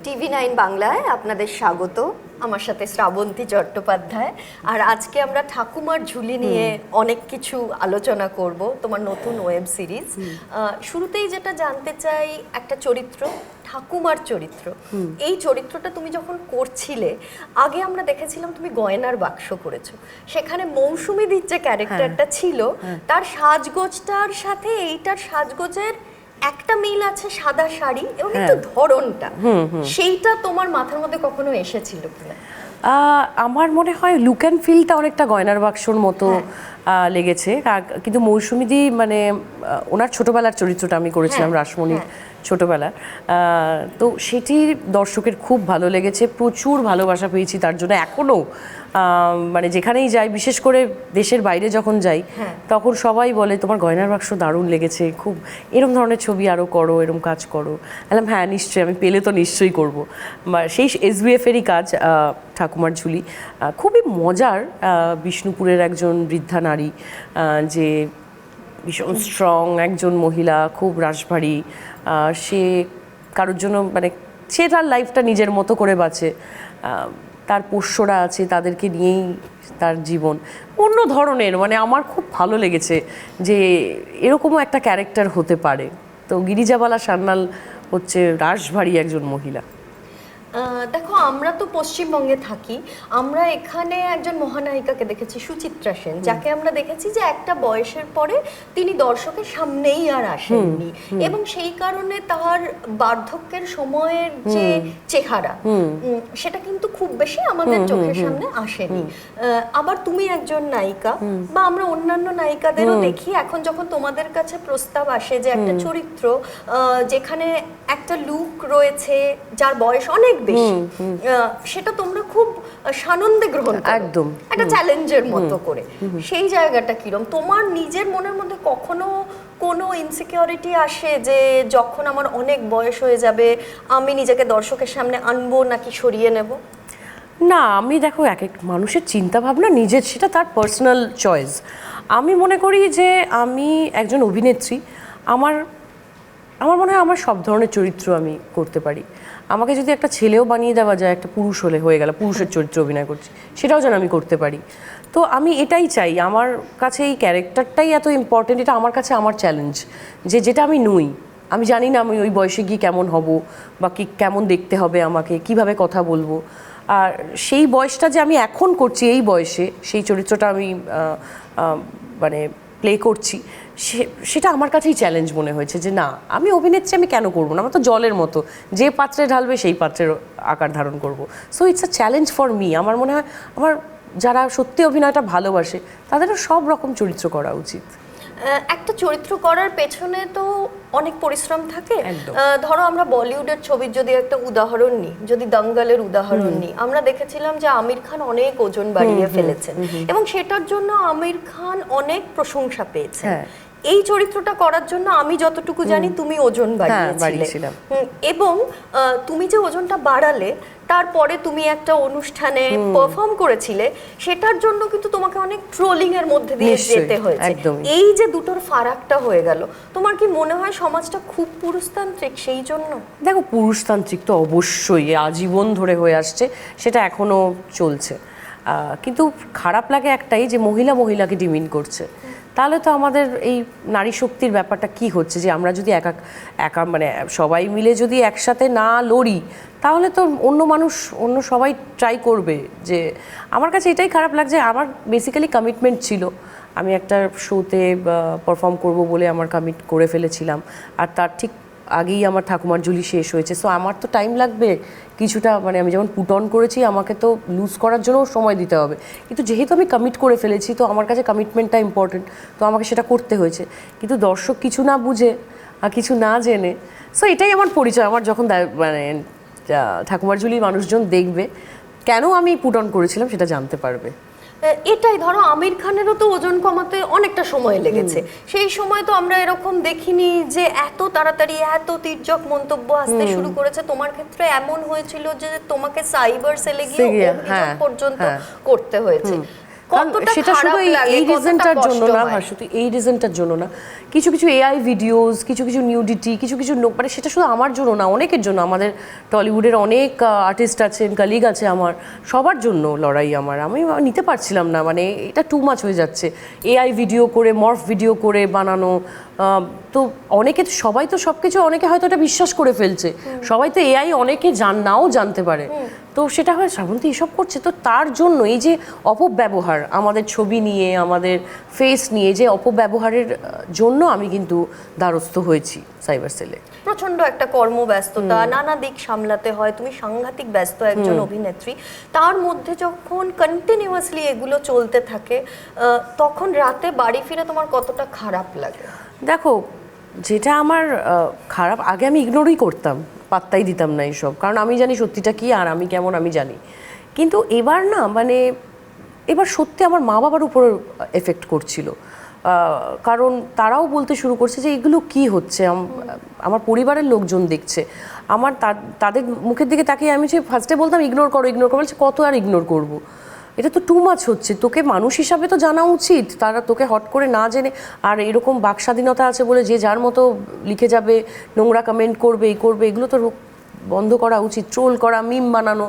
TV9 বাংলায় আপনাদের স্বাগত। আমার সাথে শ্রাবন্তী চট্টোপাধ্যায়। আর আজকে আমরা ঠাকুমার ঝুলি নিয়ে অনেক কিছু আলোচনা করব, তোমার নতুন ওয়েব সিরিজ। শুরুতেই যেটা জানতে চাই, একটা চরিত্র, ঠাকুমার চরিত্র, এই চরিত্রটা তুমি যখন করছিলে, আগে আমরা দেখেছিলাম তুমি গয়নার বাক্স করেছো, সেখানে মৌসুমীদির যে ক্যারেক্টারটা ছিল তার সাজগোজটার সাথে এইটার সাজগোজের একটা মিল আছে, সাদা শাড়ি এবং একটু ধরনটা, সেইটা তোমার মাথার মধ্যে কখনো এসেছিল কিনা? আমার মনে হয় লুক অ্যান্ড ফিলটা অনেকটা গয়নার বাক্সর মতো লেগেছে। কিন্তু মৌসুমীদি মানে ওনার ছোটবেলার চরিত্রটা আমি করেছিলাম, রাসমণির ছোটবেলা, তো সেটি দর্শকের খুব ভালো লেগেছে, প্রচুর ভালোবাসা পেয়েছি তার জন্য। এখনও মানে যেখানেই যাই, বিশেষ করে দেশের বাইরে যখন যাই, তখন সবাই বলে তোমার গয়নার বাক্স দারুণ লেগেছে, খুব এরম ধরনের ছবি আরও করো, এরম কাজ করো। বললাম হ্যাঁ নিশ্চয়ই, আমি পেলে তো নিশ্চয়ই করবো। সেই SBF-এরই কাজ ঠাকুমার ঝুলি, খুবই মজার। বিষ্ণুপুরের একজন বৃদ্ধা নারী, যে ভীষণ স্ট্রং একজন মহিলা, খুব রাশভারী, সে কারোর জন্য মানে সে তার লাইফটা নিজের মতো করে বাঁচে, তার পোষ্যরা আছে, তাদেরকে নিয়েই তার জীবন অন্য ধরনের। মানে আমার খুব ভালো লেগেছে যে এরকমও একটা ক্যারেক্টার হতে পারে। তো গিরিজাবালা সান্যাল হচ্ছে রাশভারী একজন মহিলা। দেখো, আমরা তো পশ্চিমবঙ্গে থাকি, আমরা এখানে একজন মহানায়িকাকে দেখেছি, সুচিত্রা সেন, যাকে আমরা দেখেছি যে একটা বয়সের পরে তিনি দর্শকের সামনেই আর আসেননি, এবং সেই কারণে তার বার্ধক্যের সময়ের যে চেহারা, সেটা কিন্তু খুব বেশি আমাদের চোখের সামনে আসেনি। আবার তুমি একজন নায়িকা, বা আমরা অন্যান্য নায়িকাদেরও দেখি, এখন যখন তোমাদের কাছে প্রস্তাব আসে যে একটা চরিত্র যেখানে একটা লুক রয়েছে যার বয়স অনেক বেশি, সেটা তোমরা খুব সানন্দে গ্রহণ করো, একদম একটা চ্যালেঞ্জের মতো করে। সেই জায়গাটা কিরকম তোমার নিজের মনের মধ্যে? কখনো কোনো ইনসিকিউরিটি আসে যে যখন আমার অনেক বয়স হয়ে যাবে আমি নিজেকে দর্শকের সামনে আনবো নাকি সরিয়ে নেব? না, আমি দেখো এক এক মানুষের চিন্তা ভাবনা নিজের, সেটা তার পার্সোনাল চয়েস। আমি মনে করি যে আমি একজন অভিনেত্রী, আমার মনে হয় আমার সব ধরনের চরিত্র আমি করতে পারি। আমাকে যদি একটা ছেলেও বানিয়ে দেওয়া যায়, একটা পুরুষ হলে হয়ে গেল, পুরুষের চরিত্র অভিনয় করছি, সেটাও যেন আমি করতে পারি। তো আমি এটাই চাই, আমার কাছে এই ক্যারেক্টারটাই এত ইম্পর্টেন্ট, এটা আমার কাছে আমার চ্যালেঞ্জ, যে যেটা আমি নই। আমি জানি না আমি ওই বয়সে গিয়ে কেমন হব, বা কি কেমন দেখতে হবে আমাকে, কিভাবে কথা বলবো। আর সেই বয়সটা যে আমি এখন করছি, এই বয়সে সেই চরিত্রটা আমি মানে প্লে করছি, সেটা আমার কাছেই চ্যালেঞ্জ মনে হয়েছে। যে না, আমি অভিনেত্রী, আমি কেন করবো না? আমার তো জলের মতো, যে পাত্রে ঢালবে সেই পাত্রের আকার ধারণ করব। So it's a challenge for me. আমার মনে হয় আমার যারা সত্যি অভিনয়টা ভালোবাসে তাদেরও সব রকম চরিত্র করা উচিত। একটা চরিত্র করার পেছনে তো অনেক পরিশ্রম থাকে। ধরো আমরা বলিউডের ছবির যদি একটা উদাহরণ নিই, যদি দঙ্গলের উদাহরণ নিই, আমরা দেখেছিলাম যে আমির খান অনেক ওজন বাড়িয়ে ফেলেছেন, এবং সেটার জন্য আমির খান অনেক প্রশংসা পেয়েছেন। এই চরিত্রটা করার জন্য আমি যতটুকু জানি তুমি ওজন বাড়িয়েছিলে, এবং তুমি যে ওজনটা বাড়ালে তারপরে তুমি একটা অনুষ্ঠানে পারফর্ম করেছিলে, সেটার জন্য কিন্তু তোমাকে অনেক ট্রোলিং এর মধ্যে দিয়ে যেতে হয়েছে। এই যে দুটোর ফারাকটা হয়ে গেল, তোমার কি মনে হয় সমাজটা খুব পুরুষতান্ত্রিক সেই জন্য? দেখো, পুরুষতান্ত্রিক তো অবশ্যই আজীবন ধরে হয়ে আসছে, সেটা এখনো চলছে। কিন্তু খারাপ লাগে একটাই, যে মহিলাকে ডিমিন করছে। তাহলে তো আমাদের এই নারী শক্তির ব্যাপারটা কি হচ্ছে? যে আমরা যদি একা মানে সবাই মিলে যদি একসাথে না লড়ি, তাহলে তো অন্য সবাই ট্রাই করবে। যে আমার কাছে এটাই খারাপ লাগছে। আমার বেসিক্যালি কমিটমেন্ট ছিল, আমি একটা শোতে পারফর্ম করব বলে আমার কমিট করে ফেলেছিলাম, আর তার ঠিক আগেই আমার ঠাকুমার ঝুলি শেষ হয়েছে। সো আমার তো টাইম লাগবে কিছুটা, মানে আমি যেমন পুট অন করেছি, আমাকে তো লুজ করার জন্য সময় দিতে হবে। কিন্তু যেহেতু আমি কমিট করে ফেলেছি, তো আমার কাছে কমিটমেন্টটা ইম্পর্টেন্ট, তো আমাকে সেটা করতে হয়েছে। কিন্তু দর্শক কিছু না বুঝে, কিছু না জেনে, সো এটাই আমার পরিচয়। আমার যখন মানে ঠাকুমার ঝুলি মানুষজন দেখবে, কেন আমি পুট অন করেছিলাম সেটা জানতে পারবে। এটাই, ধরো আমির খানেরও তো ওজন কমাতে অনেকটা সময় লেগেছে, সেই সময় তো আমরা এরকম দেখিনি যে এত তাড়াতাড়ি এত তির্যক মন্তব্য আসতে শুরু করেছে। তোমার ক্ষেত্রে এমন হয়েছিল যে তোমাকে সাইবার সেলে গিয়ে অভিযোগ পর্যন্ত করতে হয়েছে। কতটা সেটা খারাপ শুধু লাগে, এই কতটা রিজনটার জন্য কষ্ট না, হয়। শুধু এই রিজনটার জন্য না, কিছু কিছু এআই ভিডিওস, কিছু কিছু নিউডিটি, কিছু কিছু মানে সেটা শুধু আমার জন্য না, অনেকের জন্য, আমাদের টলিউডের অনেক আর্টিস্ট আছেন, কলিগ আছে আমার, সবার জন্য লড়াই আমার। আমি নিতে পারছিলাম না, মানে এটা টু মাচ হয়ে যাচ্ছে। এআই ভিডিও করে, মর্ফ ভিডিও করে বানানো, তো অনেকে, সবাই তো সব কিছু, অনেকে হয়তো এটা বিশ্বাস করে ফেলছে, সবাই তো এআই অনেকে নাও জানতে পারে, তো সেটা হয় শ্রাবন্তী এসব করছে। তো তার জন্য এই যে অপব্যবহার, আমাদের ছবি নিয়ে, আমাদের ফেস নিয়ে যে অপব্যবহারের জন্য আমি কিন্তু দ্বারস্থ হয়েছি সাইবার সেলে। প্রচন্ড একটা কর্মব্যস্ততা, নানা দিক সামলাতে হয়, তুমি সাংঘাতিক ব্যস্ত একজন অভিনেত্রী, তার মধ্যে যখন কন্টিনিউয়াসলি এগুলো চলতে থাকে, তখন রাতে বাড়ি ফিরে তোমার কতটা খারাপ লাগে? দেখো, যেটা আমার খারাপ, আগে আমি ইগনোরই করতাম, পাত্তাই দিতাম না এইসব, কারণ আমি জানি সত্যিটা কি আর আমি কেমন আমি জানি। কিন্তু এবার না, মানে এবার সত্যি আমার মা বাবার উপর এফেক্ট করছিল, কারণ তারাও বলতে শুরু করছে যে এগুলো কি হচ্ছে, আমার পরিবারের লোকজন দেখছে, আমার তাদের মুখের দিকে তাকিয়ে আমি যে ফার্স্টে বলতাম ইগনোর করো ইগনোর করো, বলছে কত আর ইগনোর করবো, এটা তো টু মাচ হচ্ছে, তোকে মানুষ হিসাবে তো জানা উচিত, তারা তোকে হট করে না জেনে, আর এরকম বাক স্বাধীনতা আছে বলে যে যার মতো লিখে যাবে, নোংরা কমেন্ট করবে, এই করবে, এগুলো তো বন্ধ করা উচিত, ট্রোল করা, মিম বানানো।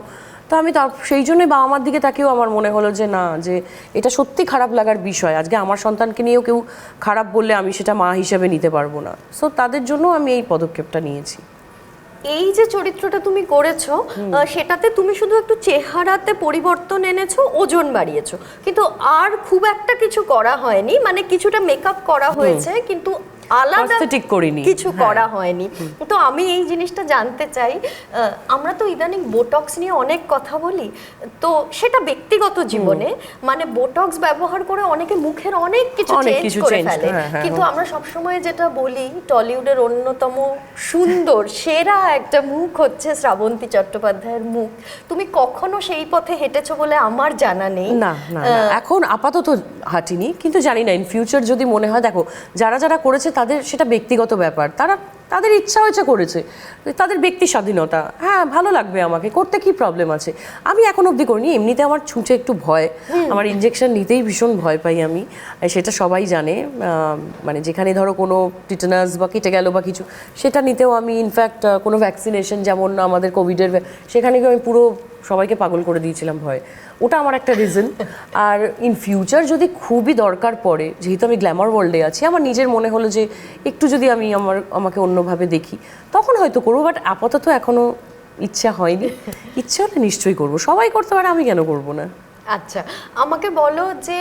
তো আমি সেই জন্যই বাবা মার দিকে তাকিয়েও আমার মনে হলো যে না, যে এটা সত্যি খারাপ লাগার বিষয়, আজকে আমার সন্তানকে নিয়েও কেউ খারাপ বললে আমি সেটা মা হিসেবে নিতে পারবো না, সো তাদের জন্য আমি এই পদক্ষেপটা নিয়েছি। এই যে চরিত্রটা তুমি করেছো, সেটাতে তুমি শুধু একটু চেহারাতে পরিবর্তন এনেছো, ওজন বাড়িয়েছো, কিন্তু আর খুব একটা কিছু করা হয়নি, মানে কিছুটা মেকআপ করা হয়েছে, কিন্তু আলাদা করিনি, কিছু করা হয়নি। তো আমি এই জিনিসটা জানতে চাই, আমরা তো ইদানিং বোটক্স নিয়ে অনেক কথা বলি, তো সেটা ব্যক্তিগত জীবনে, মানে বোটক্স ব্যবহার করে অনেকে মুখের অনেক কিছু চেঞ্জ করে ফেলে, কিন্তু আমরা সবসময় যেটা বলি, টলিউডের অন্যতম সুন্দর সেরা একটা মুখ হচ্ছে শ্রাবন্তী চট্টোপাধ্যায়ের মুখ। তুমি কখনো সেই পথে হেঁটেছো বলে আমার জানা নেই। না না, এখন আপাতত হাঁটিনি, কিন্তু জানি না ইন ফিউচার যদি মনে হয়, দেখো যারা যারা করেছে তাদের সেটা ব্যক্তিগত ব্যাপার, তাদের ইচ্ছা হয়েছে করেছে, তাদের ব্যক্তি স্বাধীনতা, হ্যাঁ ভালো লাগবে, আমাকে করতে কি প্রবলেম আছে। আমি এখন অবধি করিনি, এমনিতে আমার ছুঁচে একটু ভয়, আমার ইনজেকশন নিতেই ভীষণ ভয় পাই আমি, সেটা সবাই জানে, মানে যেখানে ধরো কোনো টিটানাস বা কেটে গেল বা কিছু, সেটা নিতেও আমি, ইনফ্যাক্ট কোনো ভ্যাকসিনেশন যেমন আমাদের কোভিডের, সেখানে গিয়ে আমি পুরো সবাইকে পাগল করে দিয়েছিলাম ভয়, ওটা আমার একটা রিজন। আর ইন ফিউচার যদি খুবই দরকার পড়ে, যেহেতু আমি গ্ল্যামার ওয়ার্ল্ডে আছি, আমার নিজের মনে হলো যে একটু যদি আমি আমাকে অন্যভাবে দেখি, তখন হয়তো করবো, বাট আপাতত এখনো ইচ্ছা হয়নি, ইচ্ছা হলে নিশ্চয়ই করবো, সবাই করতে পারে, আমি কেন করবো না। আচ্ছা, আমাকে বলো যে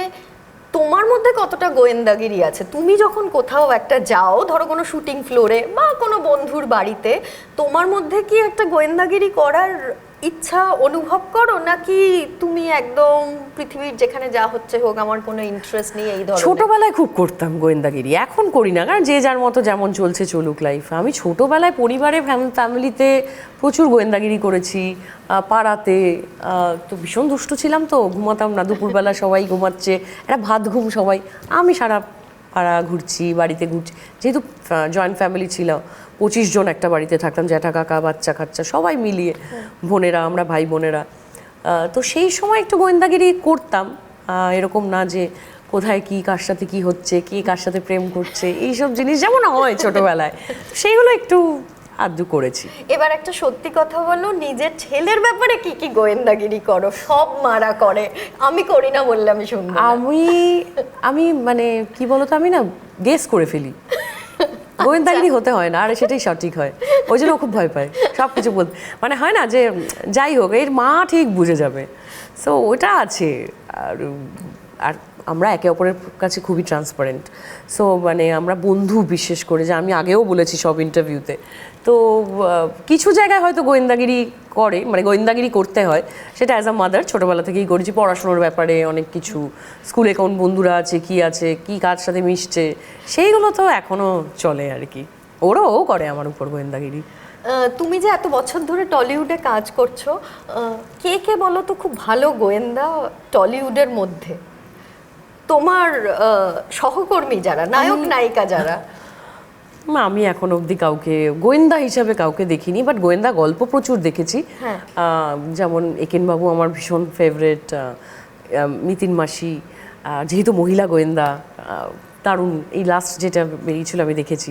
তোমার মধ্যে কতটা গোয়েন্দাগিরি আছে? তুমি যখন কোথাও একটা যাও, ধরো কোনো শুটিং ফ্লোরে বা কোনো বন্ধুর বাড়িতে, তোমার মধ্যে কি একটা গোয়েন্দাগিরি করার ইচ্ছা অনুভব করো, নাকি তুমি একদম পৃথিবীর যেখানে যা হচ্ছে হোক, আমার কোনো ইন্টারেস্ট নেই এই ধরনের? ছোটবেলায় খুব করতাম গোয়েন্দাগিরি, এখন করি না, কারণ যে যার মতো যেমন চলছে চলুক লাইফ। আমি ছোটবেলায় পরিবারে ফ্যামিলিতে প্রচুর গোয়েন্দাগিরি করেছি, পাড়াতে তো ভীষণ দুষ্টু ছিলাম, তো ঘুমাতাম না, দুপুরবেলা সবাই ঘুমাচ্ছে, একটা ভাত ঘুম সবাই, আমি সারা পাড়া ঘুরছি, বাড়িতে ঘুরছি, যেহেতু জয়েন্ট ফ্যামিলি ছিল, 25 জন একটা বাড়িতে থাকতাম, জ্যাঠা কাকা বাচ্চা কাচ্চা সবাই মিলিয়ে, বোনেরা, আমরা ভাই বোনেরা, তো সেই সময় একটু গোয়েন্দাগিরি করতাম, এরকম না যে কোথায় কি, কার সাথে কি হচ্ছে, কে কার সাথে প্রেম করছে, এইসব জিনিস যেমন হয় ছোটবেলায়, সেইগুলো একটু আদু করেছি। এবার একটা সত্যি কথা বলো, নিজের ছেলের ব্যাপারে কি কি গোয়েন্দাগিরি করো? সব মারা করে, আমি করি না বললে আমি শুনবো না। আমি মানে কি বলতো, আমি না গেস করে ফেলি, গোয়েন্দাগিরি হতে হয় না, আর সেটাই সঠিক হয়, ওই জন্য খুব ভয় পায় সব কিছু বলতে, মানে হয় না যে যাই হোক এর মা ঠিক বুঝে যাবে, সো ওটা আছে। আর আমরা একে অপরের কাছে খুবই ট্রান্সপারেন্ট, সো মানে আমরা বন্ধু, বিশেষ করে, যে আমি আগেও বলেছি সব ইন্টারভিউতে, তো কিছু জায়গায় হয়তো গোয়েন্দাগিরি করে, মানে গোয়েন্দাগিরি করতে হয়, সেটা অ্যাজ আ মাদার ছোটোবেলা থেকেই করেছি, পড়াশোনার ব্যাপারে অনেক কিছু, স্কুলে কোন বন্ধুরা আছে, কি কার সাথে মিশছে, সেইগুলো তো এখনও চলে আর কি, ওরাও করে আমার উপর গোয়েন্দাগিরি। তুমি যে এত বছর ধরে টলিউডে কাজ করছো, কে কে বলো তো খুব ভালো গোয়েন্দা টলিউডের মধ্যে? তোমার সহকর্মী যারা, নায়ক নায়িকা যারা? আমি এখন অবধি কাউকে গোয়েন্দা হিসাবে কাউকে দেখিনি, বাট গোয়েন্দা গল্প প্রচুর দেখেছি, যেমন একেনবাবু আমার ভীষণ ফেভারিট, মিতিন মাসি, যেহেতু মহিলা গোয়েন্দা, দারুণ। এই লাস্ট যেটা বেরিয়েছিল আমি দেখেছি,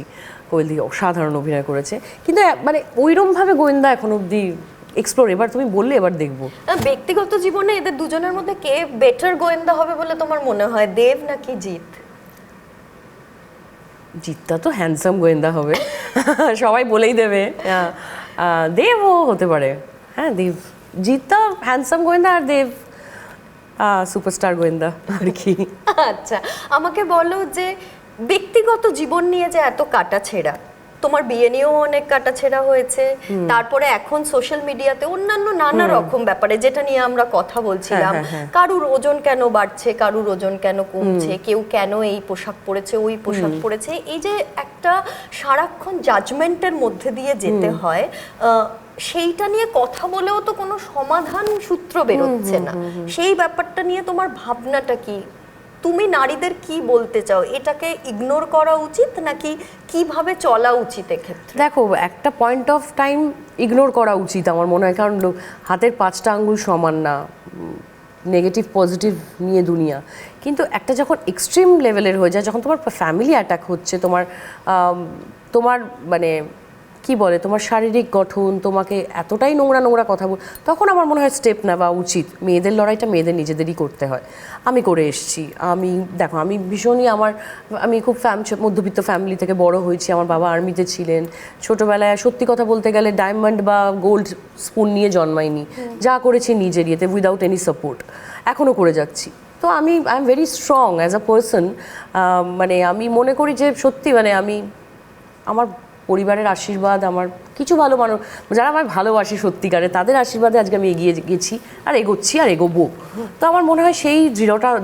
কোয়েল দি অসাধারণ অভিনয় করেছে, কিন্তু মানে ওইরমভাবে গোয়েন্দা এখন অবধি এক্সপ্লোর, এবার তুমি বললে এবার দেখবো। ব্যক্তিগত জীবনে এদের দুজনের মধ্যে কে বেটার গোয়েন্দা হবে বলে তোমার মনে হয়, দেব নাকি জিৎ? জিতটা তো হ্যান্ডসাম গোয়েন্দা হবে, সবাই বলেই দেবে। দেবও হতে পারে, হ্যাঁ দেব। জিতটা হ্যান্ডসাম গোয়েন্দা আর দেব সুপারস্টার গোয়েন্দা আর কি। আচ্ছা, আমাকে বলো যে ব্যক্তিগত জীবন নিয়ে যে এত কাটাছেঁড়া, তোমার বিয়ে নিয়েও অনেক কাটাছেঁড়া হয়েছে, তারপরে এখন সোশ্যাল মিডিয়াতে অন্যান্য নানা রকম ব্যাপারে যেটা নিয়ে আমরা কথা বলছিলাম, কারুর ওজন কেন বাড়ছে, কারুর ওজন কেন কমছে, কেউ কেন এই পোশাক পরেছে ওই পোশাক পরেছে, এই যে একটা সারাক্ষণ জাজমেন্টের মধ্যে দিয়ে যেতে হয়, সেইটা নিয়ে কথা বলেও তো কোনো সমাধান সূত্র বেরোচ্ছে না। সেই ব্যাপারটা নিয়ে তোমার ভাবনাটা কি? তুমি নারীদের কি বলতে চাও? এটাকে ইগনোর করা উচিত নাকি কিভাবে চলা উচিত এক্ষেত্রে? দেখো, একটা পয়েন্ট অফ টাইম ইগনোর করা উচিত আমার মনে হয়, কারণ হাতের 5টা আঙ্গুল সমান না, নেগেটিভ পজিটিভ নিয়ে দুনিয়া। কিন্তু একটা যখন এক্সট্রিম লেভেলের হয়ে যায়, যখন তোমার ফ্যামিলি অ্যাটাক হচ্ছে, তোমার মানে কি বলে, তোমার শারীরিক গঠন, তোমাকে এতটাই নোংরা নোংরা কথা বল, তখন আমার মনে হয় স্টেপ নেওয়া উচিত। মেয়েদের লড়াইটা মেয়েদের নিজেদেরই করতে হয়। আমি করে এসেছি। দেখো, আমি ভীষণই আমি খুব মধ্যবিত্ত ফ্যামিলি থেকে বড় হয়েছি। আমার বাবা আর্মিতে ছিলেন। ছোটোবেলায় সত্যি কথা বলতে গেলে ডায়মন্ড বা গোল্ড স্পুন নিয়ে জন্মাইনি, যা করেছি নিজের ইয়েতে, উইদাউট এনি সাপোর্ট, এখনও করে যাচ্ছি। তো I am very strong as a person. মানে আমি মনে করি যে সত্যি মানে আমার পরিবারের আশীর্বাদ, আমার কিছু ভালো মানুষ যারা আমায় ভালোবাসে সত্যিকারে, তাদের আশীর্বাদে আজকে আমি এগিয়ে গেছি আর এগোচ্ছি আর এগোবো। তো আমার মনে হয় সেই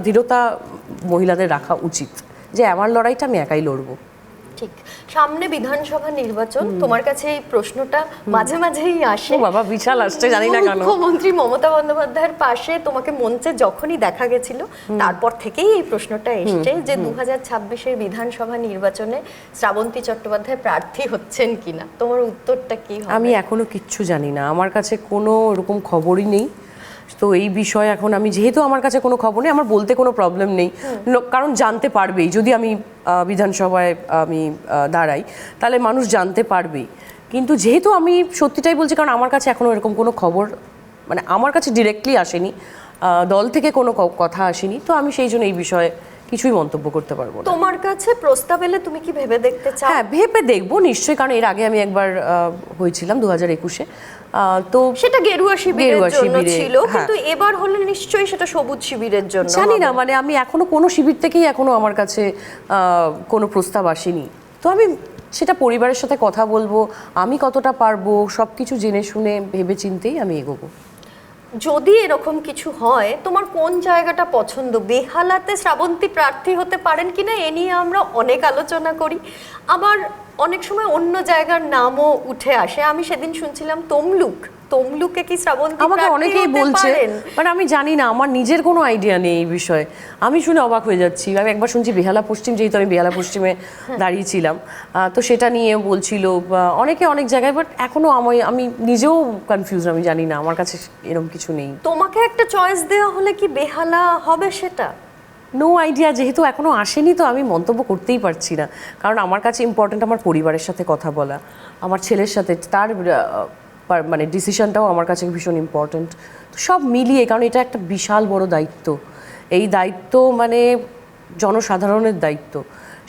দৃঢ়তা মহিলাদের রাখা উচিত, যে আমার লড়াইটা আমি একাই লড়বো। ঠিক। সামনে বিধানসভা নির্বাচন, তোমার কাছে এই প্রশ্নটা মাঝে মাঝেই আসে। ও বাবা, বিশাল আসছে, জানি না কেন। মুখ্যমন্ত্রী মমতা বন্দ্যোপাধ্যায়ের পাশে তোমাকে মঞ্চে যখনই দেখা গেছিল, তারপর থেকেই এই প্রশ্নটা এসছে যে 2026-এর বিধানসভা নির্বাচনে শ্রাবন্তী চট্টোপাধ্যায় প্রার্থী হচ্ছেন কিনা। তোমার উত্তরটা কি হবে? আমি এখনো কিচ্ছু জানি না, আমার কাছে কোনো এরকম খবরই নেই। তো এই বিষয়ে এখন যেহেতু আমার কাছে কোনো খবর নেই, আমার বলতে কোনো প্রবলেম নেই, কারণ জানতে পারবেই। যদি আমি বিধানসভায় দাঁড়াই, তাহলে মানুষ জানতে পারবেই। কিন্তু যেহেতু আমি সত্যিটাই বলছি, কারণ আমার কাছে এখনো এরকম কোনো খবর মানে আমার কাছে ডিরেক্টলি আসেনি, দল থেকে কোনো কথা আসেনি, তো আমি সেই জন্য এই বিষয়ে কিছুই মন্তব্য করতে পারবো না। তোমার কাছে প্রস্তাব এলে তুমি কি ভেবে দেখতে চাও? হ্যাঁ, ভেবে দেখবো নিশ্চয়ই, কারণ এর আগে আমি একবার হয়েছিলাম 2021-এ। তো সেটা গেরুয়া শিবিরের জন্য ছিল, কিন্তু এবার হলে নিশ্চয়ই সেটা সবুজ শিবিরের জন্য। জানি না, মানে আমি এখনো কোনো শিবির থেকেই এখনো আমার কাছে কোনো প্রস্তাব আসেনি। তো আমি সেটা পরিবারের সাথে কথা বলবো, আমি কতটা পারবো সব কিছু জেনে শুনে ভেবে চিন্তেই আমি এগোবো। যদি এরকম কিছু হয়, তোমার কোন জায়গাটা পছন্দ? বেহালাতে শ্রাবন্তী প্রার্থী হতে পারেন কিনা এ নিয়ে আমরা অনেক আলোচনা করি, আবার অনেক সময় অন্য জায়গার নামও উঠে আসে। আমি সেদিন শুনছিলাম তমলুকে কি শ্রাবন্তী আমাকে অনেকেই বলছে, বাট আমি জানি না, আমার নিজের কোনো আইডিয়া নেই এই বিষয়ে। আমি শুনে অবাক হয়ে যাচ্ছি। আমি একবার শুনছি বেহালা পশ্চিম, যেহেতু আমি বেহালা পশ্চিমে দাঁড়িয়েছিলাম, তো সেটা নিয়ে বলছিল অনেকে অনেক জায়গায়, বাট এখনো আমি নিজেও কনফিউজ, আমি জানি না, আমার কাছে এরকম কিছু নেই। তোমাকে একটা চয়েস দেওয়া হলে কি বেহালা হবে সেটা? নো আইডিয়া, যেহেতু এখনো আসেনি তো আমি মন্তব্য করতেই পারছি না, কারণ আমার কাছে ইম্পর্ট্যান্ট আমার পরিবারের সাথে কথা বলা, আমার ছেলের সাথে তার মানে ডিসিশনটাও আমার কাছে ভীষণ ইম্পর্ট্যান্ট। তো সব মিলিয়ে, কারণ এটা একটা বিশাল বড় দায়িত্ব, এই দায়িত্ব মানে জনসাধারণের দায়িত্ব,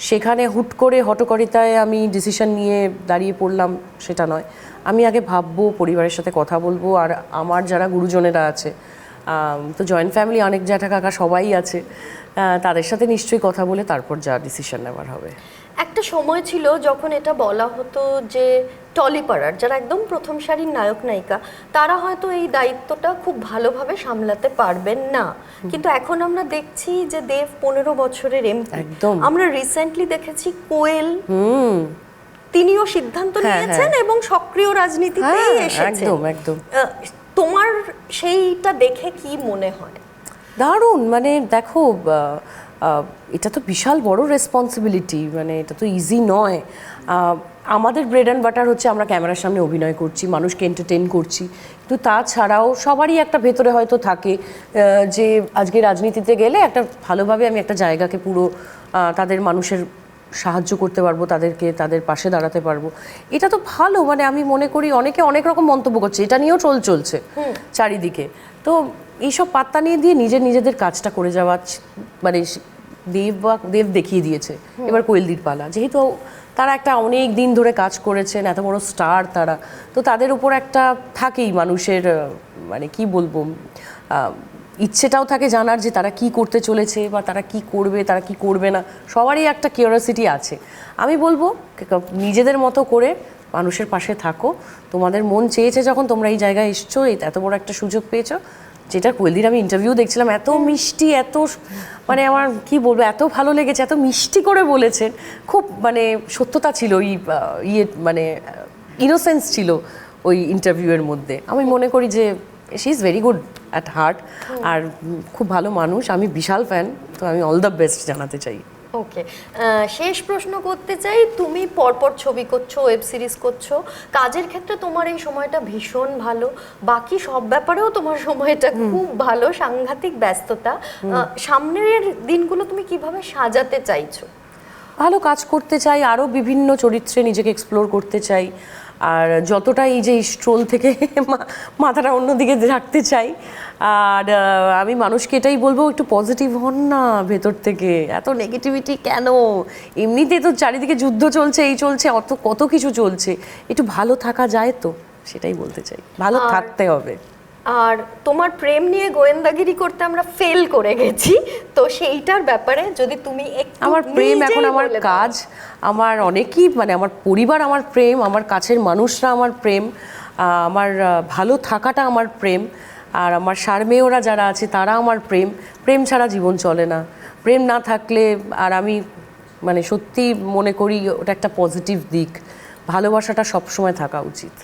সেখানে হুট করে হটকারিতায় আমি ডিসিশন নিয়ে দাঁড়িয়ে পড়লাম সেটা নয়। আমি আগে ভাববো, পরিবারের সাথে কথা বলবো, আর আমার যারা গুরুজনেরা আছে, তো জয়েন্ট ফ্যামিলি, অনেক জ্যাঠা কাকা সবাই আছে, তাদের সাথে নিশ্চয়ই কথা বলে তারপর যা ডিসিশন নেওয়ার হবে। একটা সময় ছিল যখন এটা বলা হতো যে টলিপাড়ার যারা একদম প্রথম সারির নায়ক নায়িকা, তারা হয়তো এই দায়িত্বটা খুব ভালোভাবে সামলাতে পারবেন না, কিন্তু এখন আমরা দেখছি যে দেব 15 বছরের এমপি। আমরা রিসেন্টলি দেখেছি কোয়েল, তিনিও সিদ্ধান্ত নিয়েছেন এবং সক্রিয় রাজনীতিতেই এসেছেন। একদম। তোমার সেইটা দেখে কি মনে হয়? দারুণ, মানে দেখো, এটা তো বিশাল বড় রেসপন্সিবিলিটি, মানে এটা তো ইজি নয়। আমাদের ব্রেড অ্যান্ড বাটার হচ্ছে আমরা ক্যামেরার সামনে অভিনয় করছি, মানুষকে এন্টারটেন করছি, কিন্তু তাছাড়াও সবারই একটা ভেতরে হয়তো থাকে যে আজকে রাজনীতিতে গেলে একটা ভালোভাবে আমি একটা জায়গাকে পুরো তাদের মানুষের সাহায্য করতে পারবো, তাদেরকে তাদের পাশে দাঁড়াতে পারবো। এটা তো ভালো, মানে আমি মনে করি অনেকে অনেক রকম মন্তব্য করছে, এটা নিয়েও চলছে চারিদিকে। তো এইসব পাত্তা নিয়ে দিয়ে নিজেদের কাজটা করে যাওয়া, মানে দেব দেখিয়ে দিয়েছে, এবার কোয়েলদির পালা। যেহেতু তারা একটা অনেক দিন ধরে কাজ করেছেন, এত বড় স্টার তারা, তো তাদের উপর একটা থাকেই মানুষের মানে কি বলবো, ইচ্ছেটাও থাকে জানার যে তারা কি করতে চলেছে বা তারা কি করবে, তারা কি করবে না, সবারই একটা কিউরিওসিটি আছে। আমি বলবো নিজেদের মতো করে মানুষের পাশে থাকো। তোমাদের মন চেয়েছে যখন তোমরা এই জায়গায় এসছো, এত বড় একটা সুযোগ পেয়েছো, যেটা কোয়েলদির আমি ইন্টারভিউ দেখছিলাম, এত মিষ্টি, এত মানে আমার কি বলবো, এত ভালো লেগেছে, এত মিষ্টি করে বলেছেন, খুব মানে সত্যতা ছিল ওই মানে ইনোসেন্স ছিল ওই ইন্টারভিউয়ের মধ্যে। আমি মনে করি যে she is very good at heart, আর খুব ভালো মানুষ, আমি বিশাল ফ্যান, তো আমি অল দ্য বেস্ট জানাতে চাই। ওকে, শেষ প্রশ্ন করতে চাই, তুমি পরপর ছবি করছো, ওয়েব সিরিজ করছো, কাজের ক্ষেত্রে তোমার এই সময়টা ভীষণ ভালো, বাকি সব ব্যাপারেও তোমার সময়টা খুব ভালো, সাংঘাতিক ব্যস্ততা, সামনের দিনগুলো তুমি কিভাবে সাজাতে চাইছো? ভালো কাজ করতে চাই, আরও বিভিন্ন চরিত্রে নিজেকে এক্সপ্লোর করতে চাই, আর যতটা এই যে স্ট্রোল থেকে মাথাটা অন্যদিকে রাখতে চাই। আর আমি মানুষকে এটাই বলবো, একটু পজিটিভ হন না ভেতর থেকে, এত নেগেটিভিটি কেন? এমনিতে তো চারিদিকে যুদ্ধ চলছে, এই চলছে, কত কিছু চলছে, একটু ভালো থাকা যায় তো, সেটাই বলতে চাই, ভালো থাকতে হবে। আর তোমার প্রেম নিয়ে গোয়েন্দাগিরি করতে আমরা ফেল করে গেছি, তো সেইটার ব্যাপারে যদি তুমি একটু, আমার প্রেম এখন আমার কাজ, আমার অনেকই মানে আমার পরিবার আমার প্রেম, আমার কাছের মানুষরা আমার প্রেম, আমার ভালো থাকাটা আমার প্রেম, আর আমার সারমেয়রা যারা আছে তারা আমার প্রেম। প্রেম ছাড়া জীবন চলে না, প্রেম না থাকলে, আর আমি মানে সত্যি মনে করি ওটা একটা পজিটিভ দিক, ভালোবাসাটা সবসময় থাকা উচিত।